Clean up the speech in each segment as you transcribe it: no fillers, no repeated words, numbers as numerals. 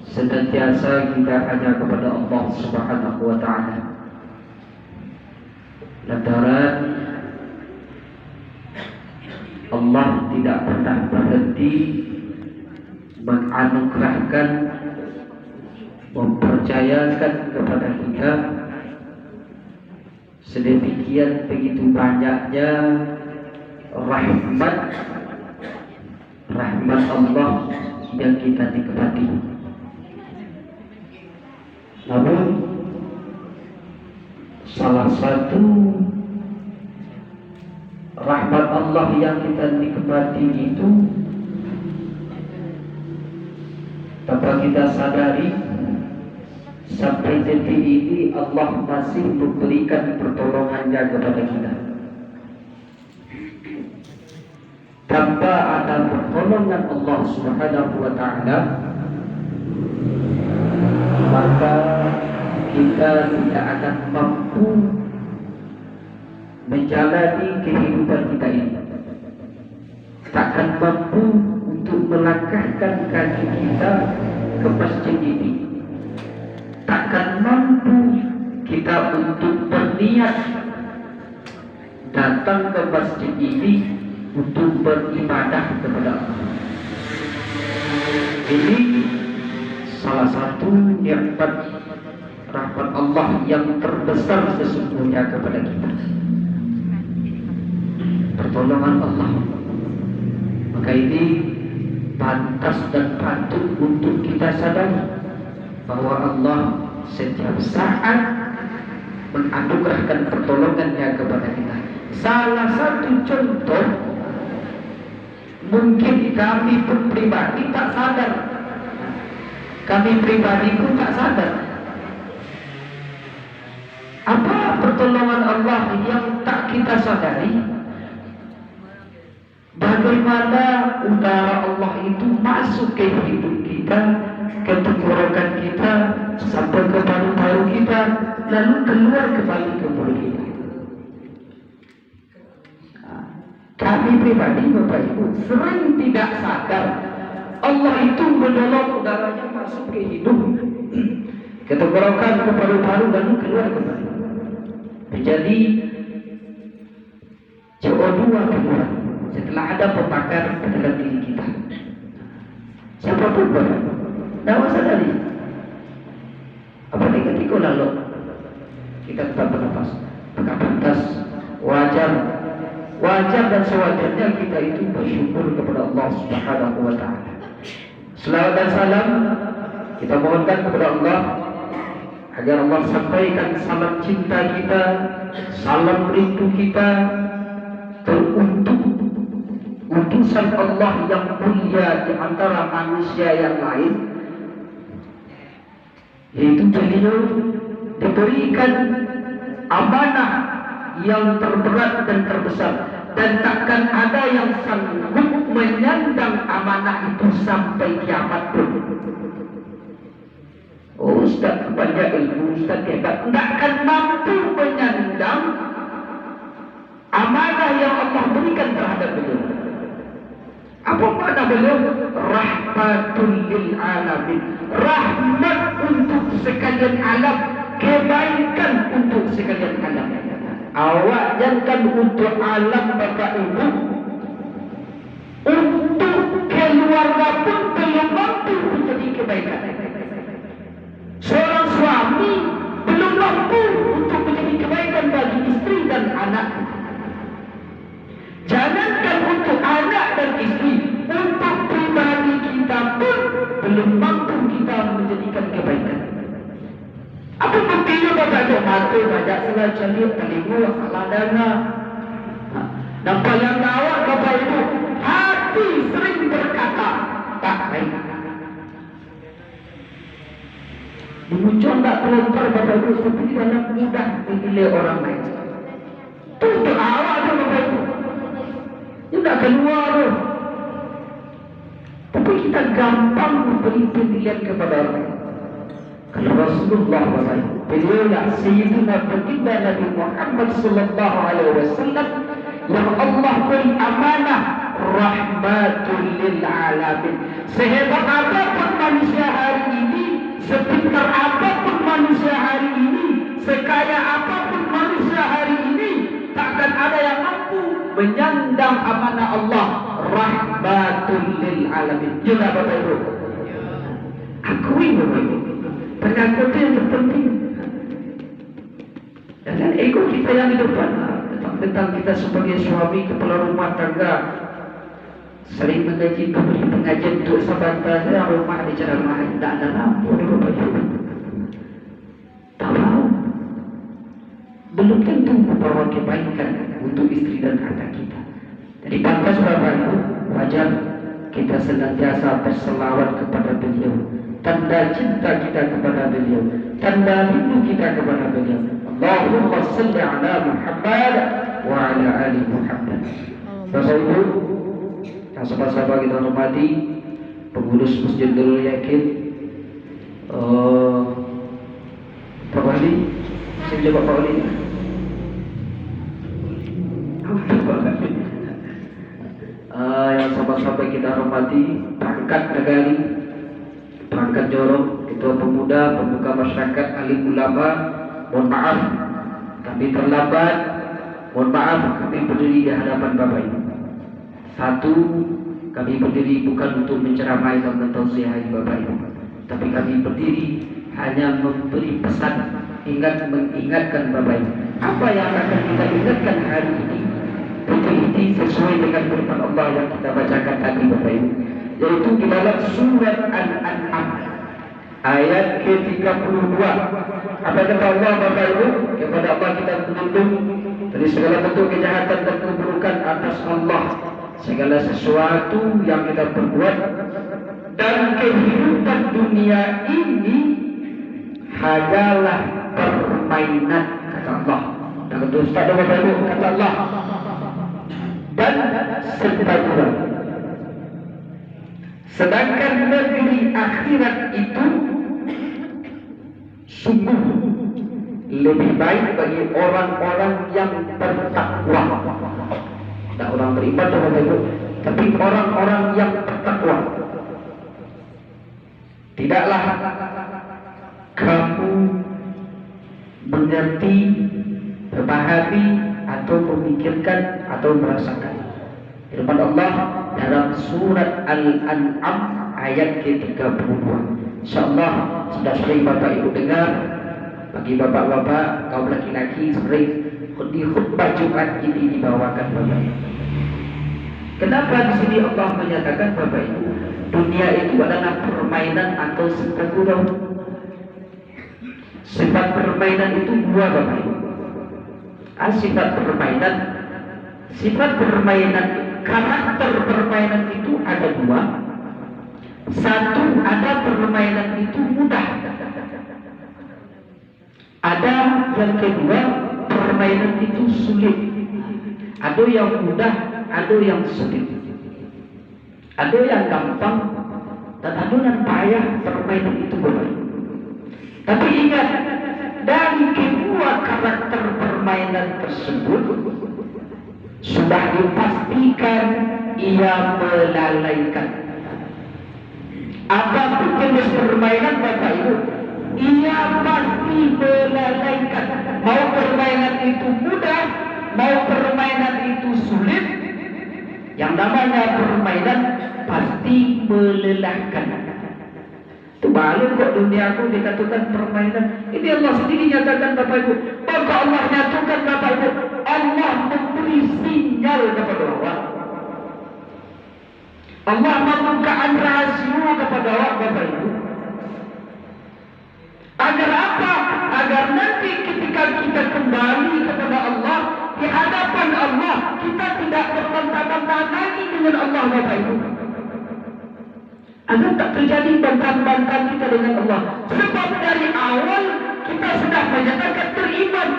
senantiasa kita hanya kepada Allah Subhanahu wa Ta'ala. Lantaran Allah tidak pernah berhenti menganugerahkan, mempercayakan kepada kita sedemikian begitu banyaknya rahmat Allah yang kita nikmati. Namun salah satu rahmat Allah yang kita nikmati itu tanpa kita sadari, sampai detik ini Allah masih memberikan pertolongannya kepada kita. Tanpa ada pertolongan Allah Subhanahu wa Ta'ala, maka kita tidak akan mampu menjalani kehidupan kita ini. Takkan mampu untuk melangkahkan kaki kita ke masjid ini. Takkan mampu kita untuk berniat datang ke masjid ini untuk beribadah kepada Allah. Ini salah satu nikmat rahmat Allah yang terbesar sesungguhnya kepada kita, pertolongan Allah. Maka ini pantas dan patut untuk kita sadari bahwa Allah setiap saat menganugerahkan pertolongannya kepada kita. Salah satu contoh, mungkin kami pun pribadi tak sadar. Kami pribadi pun tak sadar apa pertolongan Allah yang tak kita sadari. Bagaimana udara Allah itu masuk ke hidup kita, ke tenggorokan kita, sampai ke paru-paru kita, lalu keluar kembali ke mulut kita. Kami pribadi, Bapak Ibu, sering tidak sadar Allah itu menolong udaranya masuk ke hidung, ke tenggorokan, ke paru-paru, lalu keluar kembali. Menjadi CO2 keluar setelah ada pembakar dalam diri kita. Siapapun Bapak, tidak sadari. Apalagi ketika lalu kita tetap bernafas, maka pantas, wajar dan sewajarnya kita itu bersyukur kepada Allah Subhanahu wa Ta'ala. Selawat dan salam kita mohonkan kepada Allah agar Allah sampaikan salam cinta kita, salam rindu kita teruntuk utusan Allah yang mulia di antara manusia yang lain, yaitu beliau diberikan amanah yang terberat dan terbesar, dan takkan ada yang sanggup menyandang amanah itu sampai kiamat pun. Oh, Ustaz banyak ilmu, Ustaz hebat, tidak akan mampu menyandang amanah yang Allah berikan terhadap beliau. Apa makna beliau? Rahmatul lil alamin, rahmat untuk sekalian alam, kebaikan untuk sekalian alam. Awak jangan untuk alam Bapak Ibu, untuk keluarga pun belum mampu menjadi kebaikan. Seorang suami belum mampu untuk menjadi kebaikan bagi istri dan anak. Jangankan untuk anak dan istri, untuk pribadi kita pun belum mampu kita menjadikan kebaikan. Apa buktinya Bapak Ibu? Mata banyak salah celik, telinga salah dengar. Nampak yang awak Bapak Ibu, hati sering berkata tak baik. Muncul tak terlontar Bapak Ibu seperti dalam mudah menilai orang lain. Itu untuk awak tu Bapak Ibu. Dia tak keluar tu. Tapi kita gampang memberi penilaian kepada orang lain. Kalau Rasulullah SAW, beliaulah Sayyidina Baginda Nabi Muhammad sallallahu alaihi wasallam yang Allah beri amanah rahmatul lil alamin. Sehebat apapun manusia hari ini, sepintar apapun manusia hari ini, sekaya apapun manusia hari ini, takkan ada yang mampu menyandang amanah Allah rahmatul lil alamin. Juga Bapak Ibu, akui Bapak Ibu, pengakuan itu yang terpenting. Jangan ego kita yang di depan. Tentang kita sebagai suami kepala rumah tangga sering mengaji memberi pengajian untuk sahabat rumah di cara lain, tak ada lampu di Bapak Ibu. Tahu belum tentu membawa kebaikan untuk istri dan anak kita. Jadi pantas Bapak Ibu, wajar kita senantiasa berselawat kepada beliau, tanda cinta kita kepada beliau, tanda rindu kita kepada beliau. Allahumma salli ala Muhammad wa ala ali Muhammad. Bapak Ibu, yang sahabat-sahabat kita hormati, pengurus Masjid Nurul Yakin, Pak Wali, saya jawab Pak Wali. Yang sahabat-sahabat kita hormati, perangkat negari, perangkat Jorong, ketua pemuda, pembuka masyarakat, alim ulama, mohon maaf kami terlambat, mohon maaf kami berdiri di hadapan Bapak Ibu. Satu, kami berdiri bukan untuk menceramai dan mentausiahi Bapak Ibu, tapi kami berdiri hanya memberi pesan, mengingatkan Bapak Ibu. Apa yang akan kita ingatkan hari ini? Ini sesuai dengan firman Allah yang kita bacakan tadi Bapak Ibu, yaitu di dalam surat Al-An'am ayat ke-32. Apa kata Allah Bapak Ibu? Kepada Allah kita berlindung dari segala bentuk kejahatan dan keburukan atas Allah, segala sesuatu yang kita perbuat, dan kehidupan dunia ini hanyalah permainan, kata Allah. Dan itu Ustaz Bapak Ibu, kata Allah, dan sebaliknya. Sedangkan negeri akhirat itu sungguh lebih baik bagi orang-orang yang bertakwa. Tidak orang beribadah Bapak Ibu, tapi orang-orang yang bertakwa. Tidaklah kamu mengerti, memahami, atau memikirkan atau merasakan firman Allah dalam surat Al-An'am ayat ke-32. InsyaAllah sudah sering Bapak Ibu dengar, bagi bapak-bapak, kaum laki-laki sering di khutbah Jumat ini dibawakan Bapak Ibu. Kenapa di sini Allah menyatakan Bapak Ibu, dunia itu adalah permainan atau sifat gurau? Sifat permainan itu dua Bapak Ibu. Sifat permainan, karakter permainan itu ada dua. Satu, ada permainan itu mudah. Ada yang kedua, permainan itu sulit. Ada yang mudah, ada yang sulit. Ada yang gampang dan ada yang payah permainan itu Bapak. Tapi ingat, dari kedua karakter permainan tersebut sudah dipastikan ia melalaikan. Apapun jenis permainan Bapak Ibu, ia pasti melalaikan. Mau permainan itu mudah, mau permainan itu sulit, yang namanya permainan pasti melelahkan. Itu balik kok dunia aku dikatakan permainan. Ini Allah sendiri nyatakan Bapak Ibu. Maka Allah nyatakan Bapak Ibu, Allah memberi sinyal kepada orang. Allah membukakan rahasia kepada orang Bapak Ibu. Agar apa? Agar nanti ketika kita kembali kepada Allah, di hadapan Allah, kita tidak berbantah-bantah lagi dengan Allah Bapak Ibu. Agar tak terjadi bantah-bantah kita dengan Allah. Sebab dari awal kita sudah menyatakan beriman.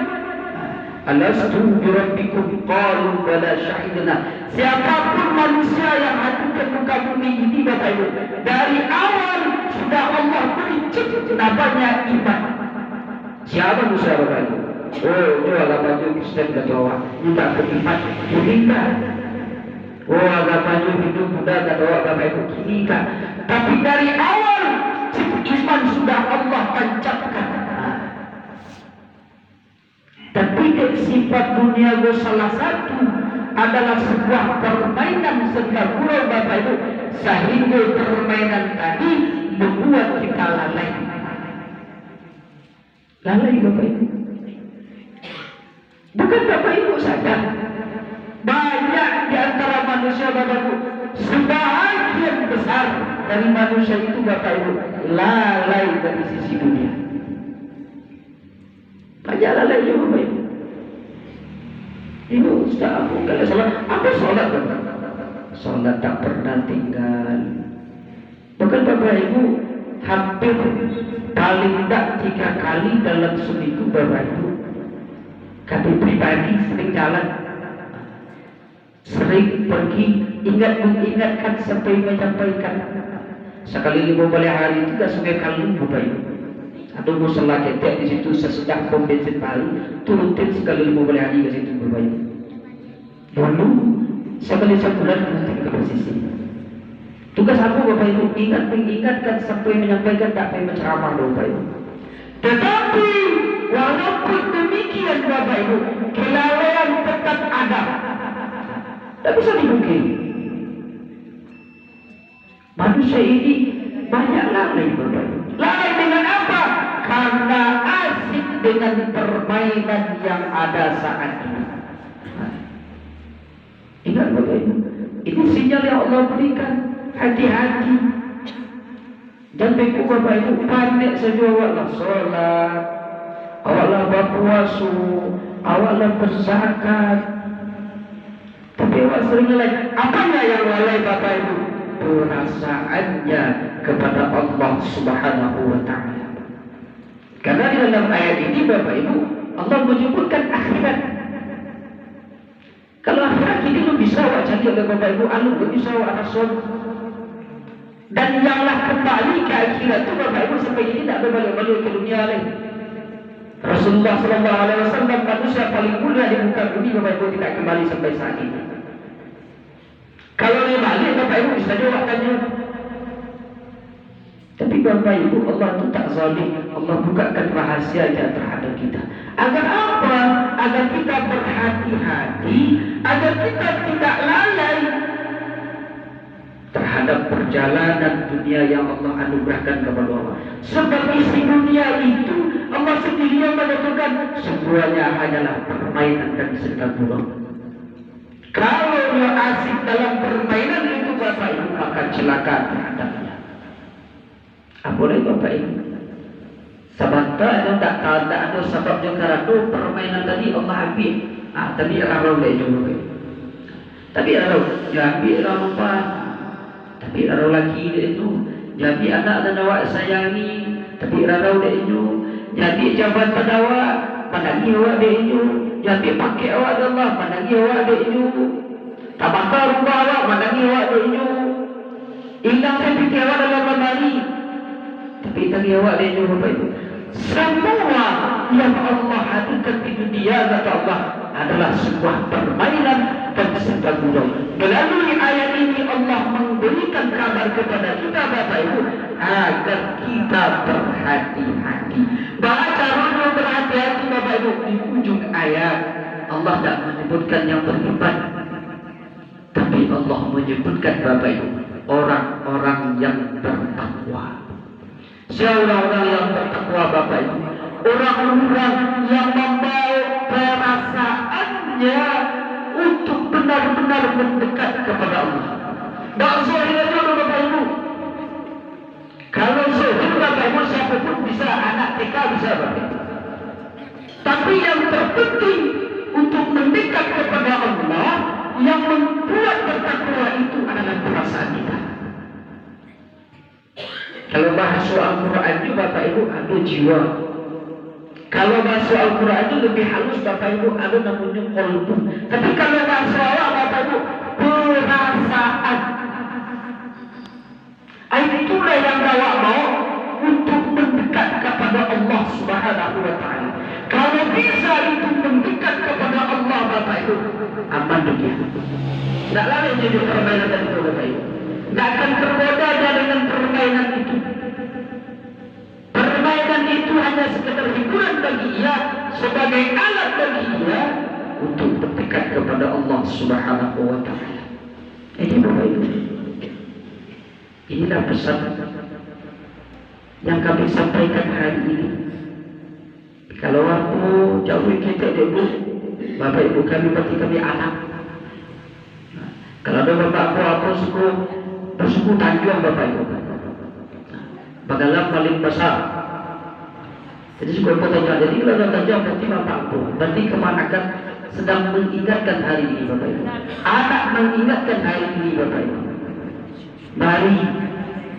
Alastu birabbikum qalu bala syahidna. Siapapun manusia yang hadirkan muka bumi ini Bapak Ibu, dari awal sudah Allah beri cip namanya iman. Siapa manusia Bapak Ibu? Oh, itu adalah baju Kristen dan Jawa. Tidak beriman, beriman. Oh agama itu hidup mudah kata agama itu kini kan. Tapi dari awal iman sudah Allah tancapkan. Tapi sifat dunia itu salah satu adalah sebuah permainan segala Bapak Ibu, sehingga permainan tadi membuat kita lalai. Lalai Bapak Ibu. Bukan Bapak Ibu saja, banyak di antara manusia Bapak Ibu, sebagian besar dari manusia itu Bapak Ibu lalai dari sisi dunia. Banyak lalai juga Bapak Ibu. Ibu Ustaz, aku kalau sholat, apa sholat Bapak? Sholat tak pernah tinggal. Bahkan Bapak Ibu hampir paling tak 3 kali dalam seminggu Bapak Ibu, kami pribadi sering jalan, sering pergi, mengingatkan sampai menyampaikan. Sekali 5 hari itu dah sungai Kalung Bapak Ibu. Ada musola ketek di situ sesudah pom bensin baru, turutin sekali 5 hari ke situ Bapak Ibu. Dulu sekali sebulan turutin ke posisi. Tugas aku Bapak Ibu mengingatkan sampai menyampaikan, tak sampai menceramah Bapak Ibu. Tetapi walaupun demikian Bapak Ibu, kelalaian tetap ada. Tak bisa dipungkiri. Manusia ini banyak lalai Bapak Ibu. Lalai dengan apa? Karena asik dengan permainan yang ada saat ini. Ingat Bapak Ibu, ini sinyal yang Allah berikan. Hati-hati. Dan beku Bapak Ibu pandai saja awaklah sholat, awaklah berpuasa, awaklah berzakat. Tapi awak sering lalai. Apanya yang lalai Bapak Ibu? Perasaannya kepada Allah Subhanahu wa Ta'ala. Karena di dalam ayat ini Bapak Ibu, Allah menyebutkan akhirat. Kalau akhirat ini lu bisa awak jadi oleh Bapak Ibu, lu bisa awak rasul. Dan janganlah kembali ke akhirat itu Bapak Ibu sampai ini tidak berbalik-balik ke dunia lain. Rasulullah SAW manusia paling mulia di muka bumi Bapak Ibu tidak kembali sampai saat ini. Kalau dia balik Bapak Ibu bisa jawab tanya. Tapi Bapak Ibu Allah itu tak zalim. Allah bukakan rahasianya terhadap kita. Agar apa? Agar kita berhati-hati, agar kita tidak lalai terhadap perjalanan dunia yang Allah anugerahkan kepada Allah. Sebab isi dunia itu Allah sendiri yang menentukan semuanya hanyalah permainan dan sedang-sedang. Kalau dia asik dalam permainan itu Bapak Ibu akan celaka terhadapnya. Boleh Bapak Ibu. Sabanta itu tak ada sebabnya karena permainan tadi Allah ambil. Tapi orang dia juga. Tapi orang ambil orang tapi rarau lagi dia itu jadi anak dan awak sayangi, tapi rarau dia itu jadi jabatan awak pandangi awak dia itu, jadi pakai awak Allah pandangi awak dia itu, tabakar rumah awak pandangi awak dia itu, hilang fikir awak dalam lemari tapi tangi awak dia itu Bapak Ibu. Semua yang Allah hadirkan di dunia kata Allah adalah sebuah permainan dan sedang-sedang. Melalui ayat ini Allah memberikan kabar kepada kita Bapak Ibu agar kita berhati-hati. Baca dulu berhati-hati Bapak Ibu. Di ujung ayat Allah tak menyebutkan yang beriman, tapi Allah menyebutkan Bapak Ibu orang-orang yang bertakwa. Orang-orang yang bertakwa Bapak Ibu, orang-orang yang membawa perasaannya untuk benar-benar mendekat kepada Allah. Tak zahir dulu Bapak Ibu. Kalau zahir Bapak Ibu siapa pun bisa, anak TK bisa Bapak Ibu. Tapi yang terpenting untuk mendekat kepada Allah, yang membuat bertakwa itu adalah perasaan kita. Kalau bahas soal Quran itu Bapak Ibu ada jiwa. Kalau bahas soal Quran itu lebih halus Bapak Ibu ada namanya qalbu. Tapi kalau bahas soal Bapak Ibu perasaan. Itulah yang bawa mau untuk mendekat kepada Allah Subhanahu wa Ta'ala. Kalau bisa itu mendekat kepada Allah Bapak Ibu, aman dunia. Tidak lagi jadi permainan dan Bapak Ibu. Tidak akan tergoda dengan permainan itu. Permainan itu hanya sekedar hiburan bagi ia, sebagai alat bagi ia untuk berdekat kepada Allah Subhanahu wa Ta'ala. Ini Bapak Ibu, inilah pesan yang kami sampaikan hari ini. Kalau waktu jauh kita dulu, Bapak Ibu kami berarti kami anak. Kalau ada bapak suku bersuku Tanjung Bapak Ibu, Bagalang paling besar. Jadi suku ibu Tanjung. Jadi kalau ada Tanjung berarti bapakku. Berarti kemanakan sedang mengingatkan hari ini Bapak Ibu. Anak mengingatkan hari ini Bapak Ibu. Mari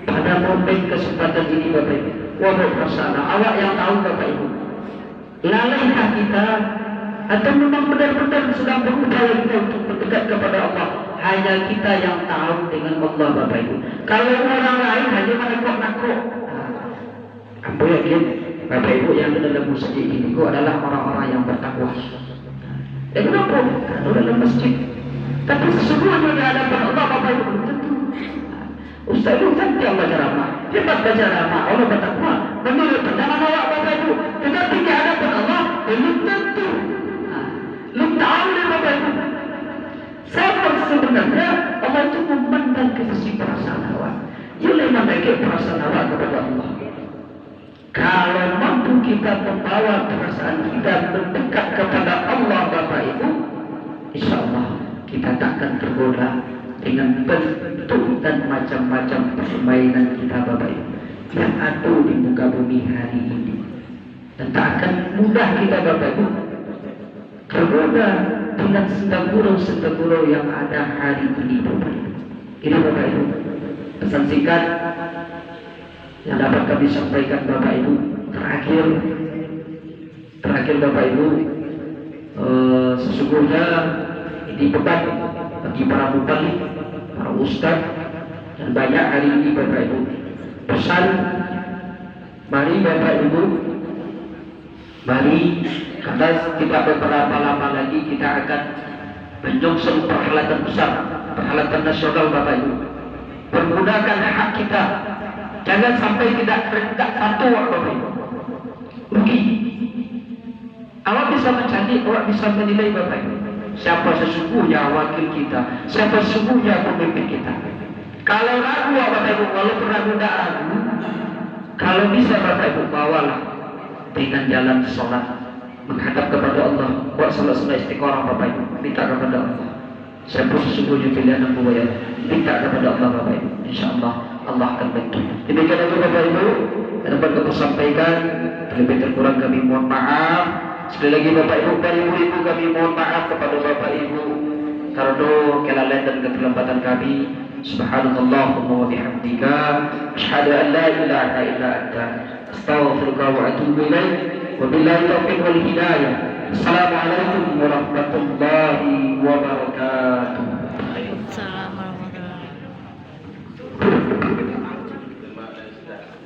pada momen kesempatan ini Bapak Ibu, wabah bersama awak yang tahu Bapak Ibu, lalaikah kita atau memang benar-benar sedang berupaya kita untuk mendekat kepada Allah? Hanya kita yang tahu dengan Allah Bapak Ibu. Kalau orang lain hanya menakut-nakut. Aku yakin Bapak Ibu yang dalam masjid ini adalah orang-orang yang bertakwa. Ya kenapa? Kalau dalam masjid. Tapi sesungguhnya di hadapan Allah Bapak Ibu belum tentu. Ustaz itu cantik yang baca ramah, hebat baca ramah, Allah bertakwa, menurut pandangan awak Bapak Ibu. Tetapi di hadapan Allah belum tentu. Belum tahu deh Bapak Ibu. Siapa sebenarnya Allah itu memandang ke sisi perasaan awak. Ia memandang perasaan awak kepada Allah. Kalau mampu kita membawa perasaan kita mendekat kepada Allah Bapak Ibu, insya Allah kita tak akan tergoda dengan bentuk dan macam-macam permainan kita Bapak Ibu yang ada di muka bumi hari ini. Dan tak akan mudah kita Bapak Ibu tergoda dengan sendagurau yang ada hari ini Bapak Ibu. Ini Bapak Ibu pesan singkat yang dapat kami sampaikan Bapak Ibu. Terakhir Bapak Ibu, sesungguhnya ini beban bagi para mubalik, para ustaz, dan banyak hari ini Bapak Ibu. Pesan, mari Bapak Ibu, mari karena tidak beberapa lama lagi kita akan menyongsong perhelatan besar, perhelatan nasional Bapak Ibu. Pergunakan hak kita, jangan sampai tidak satu Bapak Ibu. Rugi. Awak bisa mencari, awak bisa menilai Bapak Ibu. Siapa sesungguhnya wakil kita, siapa sesungguhnya pemimpin kita. Kalau ragu Bapak Ibu, walaupun ragu tidak ragu, kalau bisa Bapak Ibu bawalah dengan jalan sholat menghadap kepada Allah. Buat sholat-sholat istiqorah Bapak Ibu, minta kepada Allah. Siapa sesungguhnya pilihan yang mulia, minta kepada Allah Bapak Ibu. Insya Allah Allah akan bantu. Demikian itu Bapak Ibu yang dapat kami sampaikan. Lebih terkurang kami mohon maaf. Sekali lagi Bapak Ibu dan Ibu-Ibu kami mohon maaf kepada Bapak Ibu karena kelalaian dan keterlambatan kami. Subhanallahumma wa bihamdika asyhadu an la ilaha illa anta astaghfiruka wa atubu ilaik. Wabillahi taufiq wal hidayah. Assalamualaikum warahmatullahi wabarakatuh.